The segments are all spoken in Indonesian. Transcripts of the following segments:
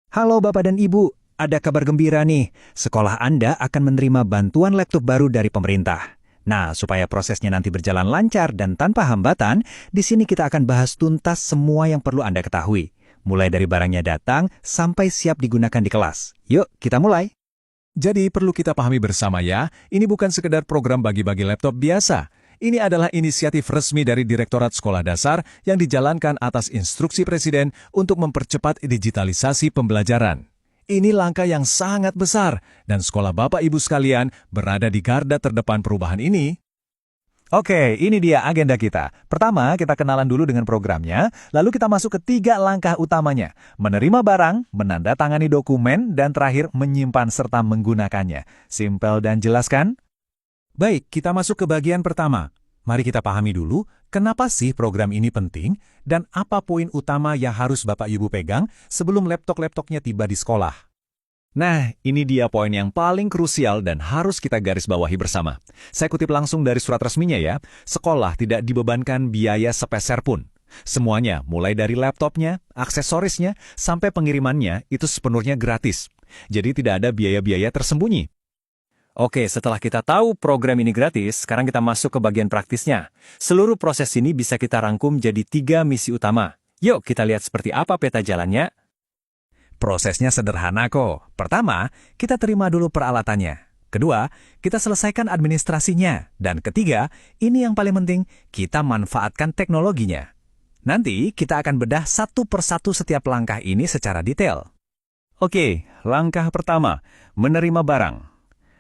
Halo Bapak dan Ibu, ada kabar gembira nih. Sekolah Anda akan menerima bantuan laptop baru dari pemerintah. Nah, supaya prosesnya nanti berjalan lancar dan tanpa hambatan, di sini kita akan bahas tuntas semua yang perlu Anda ketahui. Mulai dari barangnya datang sampai siap digunakan di kelas. Yuk, kita mulai. Jadi perlu kita pahami bersama ya, ini bukan sekedar program bagi-bagi laptop biasa. Ini adalah inisiatif resmi dari Direktorat Sekolah Dasar yang dijalankan atas instruksi Presiden untuk mempercepat digitalisasi pembelajaran. Ini langkah yang sangat besar, dan sekolah Bapak Ibu sekalian berada di garda terdepan perubahan ini. Oke, ini dia agenda kita. Pertama, kita kenalan dulu dengan programnya, lalu kita masuk ke 3 langkah utamanya. Menerima barang, menandatangani dokumen, dan terakhir menyimpan serta menggunakannya. Simpel dan jelas kan? Baik, kita masuk ke bagian pertama. Mari kita pahami dulu, kenapa sih program ini penting, dan apa poin utama yang harus Bapak Ibu pegang sebelum laptop-laptopnya tiba di sekolah. Nah, ini dia poin yang paling krusial dan harus kita garis bawahi bersama. Saya kutip langsung dari surat resminya ya, sekolah tidak dibebankan biaya sepeser pun. Semuanya, mulai dari laptopnya, aksesorisnya, sampai pengirimannya, itu sepenuhnya gratis. Jadi tidak ada biaya-biaya tersembunyi. Oke, setelah kita tahu program ini gratis, sekarang kita masuk ke bagian praktisnya. Seluruh proses ini bisa kita rangkum jadi 3 misi utama. Yuk, kita lihat seperti apa peta jalannya. Prosesnya sederhana kok. Pertama, kita terima dulu peralatannya. Kedua, kita selesaikan administrasinya. Dan ketiga, ini yang paling penting, kita manfaatkan teknologinya. Nanti, kita akan bedah satu persatu setiap langkah ini secara detail. Oke, langkah pertama, menerima barang.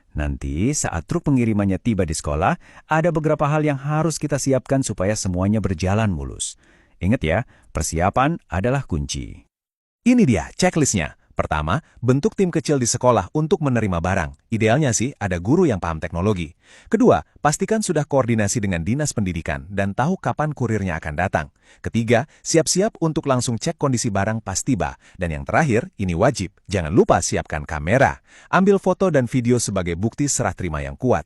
Nanti saat truk pengirimannya tiba di sekolah, ada beberapa hal yang harus kita siapkan supaya semuanya berjalan mulus. Ingat ya, persiapan adalah kunci. Ini dia checklistnya. Pertama, bentuk tim kecil di sekolah untuk menerima barang. Idealnya sih ada guru yang paham teknologi. Kedua, pastikan sudah koordinasi dengan dinas pendidikan dan tahu kapan kurirnya akan datang. Ketiga, siap-siap untuk langsung cek kondisi barang pas tiba. Dan yang terakhir, ini wajib. Jangan lupa siapkan kamera. Ambil foto dan video sebagai bukti serah terima yang kuat.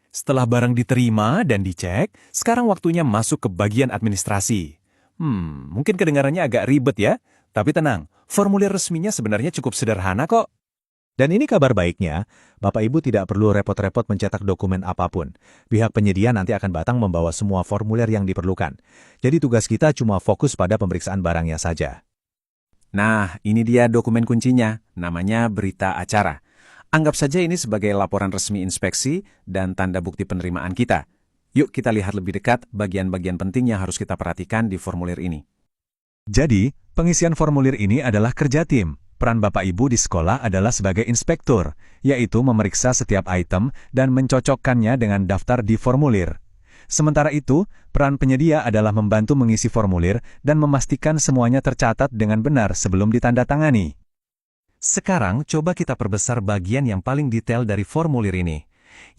Setelah barang diterima dan dicek, sekarang waktunya masuk ke bagian administrasi. Mungkin kedengarannya agak ribet ya. Tapi tenang, formulir resminya sebenarnya cukup sederhana kok. Dan ini kabar baiknya, Bapak Ibu tidak perlu repot-repot mencetak dokumen apapun. Pihak penyedia nanti akan datang membawa semua formulir yang diperlukan. Jadi tugas kita cuma fokus pada pemeriksaan barangnya saja. Nah, ini dia dokumen kuncinya, namanya berita acara. Anggap saja ini sebagai laporan resmi inspeksi dan tanda bukti penerimaan kita. Yuk kita lihat lebih dekat bagian-bagian penting yang harus kita perhatikan di formulir ini. Jadi, pengisian formulir ini adalah kerja tim. Peran Bapak Ibu di sekolah adalah sebagai inspektur, yaitu memeriksa setiap item dan mencocokkannya dengan daftar di formulir. Sementara itu, peran penyedia adalah membantu mengisi formulir dan memastikan semuanya tercatat dengan benar sebelum ditandatangani. Sekarang, coba kita perbesar bagian yang paling detail dari formulir ini.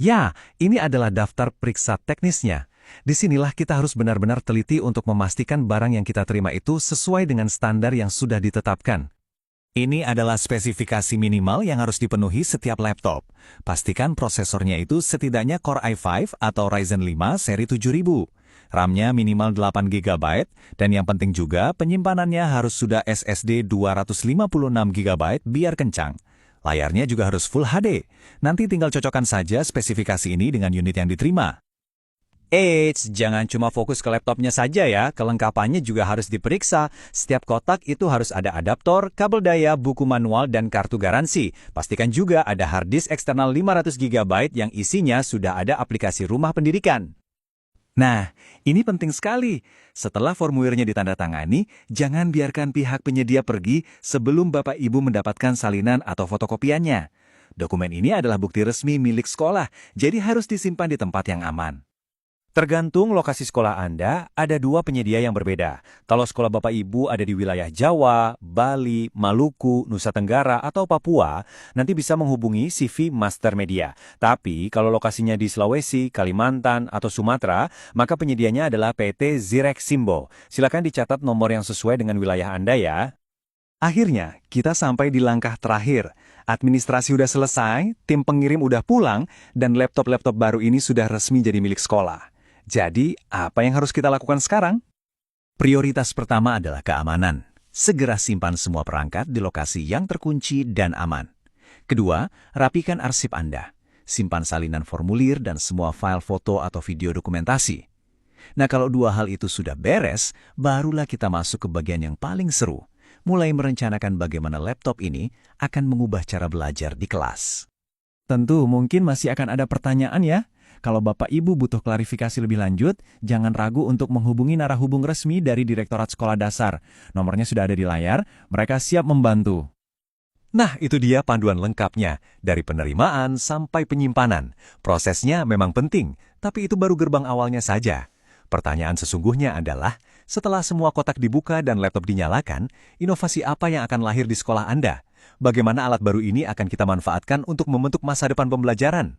Ya, ini adalah daftar periksa teknisnya. Disinilah kita harus benar-benar teliti untuk memastikan barang yang kita terima itu sesuai dengan standar yang sudah ditetapkan. Ini adalah spesifikasi minimal yang harus dipenuhi setiap laptop. Pastikan prosesornya itu setidaknya Core i5 atau Ryzen 5 seri 7000. RAM-nya minimal 8 GB, dan yang penting juga penyimpanannya harus sudah SSD 256 GB biar kencang. Layarnya juga harus Full HD. Nanti tinggal cocokkan saja spesifikasi ini dengan unit yang diterima. Jangan cuma fokus ke laptopnya saja ya, kelengkapannya juga harus diperiksa. Setiap kotak itu harus ada adaptor, kabel daya, buku manual, dan kartu garansi. Pastikan juga ada hard disk eksternal 500 GB yang isinya sudah ada aplikasi rumah pendidikan. Nah, ini penting sekali. Setelah formulirnya ditandatangani, jangan biarkan pihak penyedia pergi sebelum Bapak Ibu mendapatkan salinan atau fotokopiannya. Dokumen ini adalah bukti resmi milik sekolah, jadi harus disimpan di tempat yang aman. Tergantung lokasi sekolah Anda, ada 2 penyedia yang berbeda. Kalau sekolah Bapak Ibu ada di wilayah Jawa, Bali, Maluku, Nusa Tenggara, atau Papua, nanti bisa menghubungi CV Master Media. Tapi kalau lokasinya di Sulawesi, Kalimantan, atau Sumatera, maka penyedianya adalah PT Zirek Simbo. Silakan dicatat nomor yang sesuai dengan wilayah Anda ya. Akhirnya, kita sampai di langkah terakhir. Administrasi udah selesai, tim pengirim udah pulang, dan laptop-laptop baru ini sudah resmi jadi milik sekolah. Jadi, apa yang harus kita lakukan sekarang? Prioritas pertama adalah keamanan. Segera simpan semua perangkat di lokasi yang terkunci dan aman. Kedua, rapikan arsip Anda. Simpan salinan formulir dan semua file foto atau video dokumentasi. Nah, kalau dua hal itu sudah beres, barulah kita masuk ke bagian yang paling seru. Mulai merencanakan bagaimana laptop ini akan mengubah cara belajar di kelas. Tentu mungkin masih akan ada pertanyaan ya. Kalau Bapak Ibu butuh klarifikasi lebih lanjut, jangan ragu untuk menghubungi narahubung resmi dari Direktorat Sekolah Dasar. Nomornya sudah ada di layar, mereka siap membantu. Nah, itu dia panduan lengkapnya, dari penerimaan sampai penyimpanan. Prosesnya memang penting, tapi itu baru gerbang awalnya saja. Pertanyaan sesungguhnya adalah, setelah semua kotak dibuka dan laptop dinyalakan, inovasi apa yang akan lahir di sekolah Anda? Bagaimana alat baru ini akan kita manfaatkan untuk membentuk masa depan pembelajaran?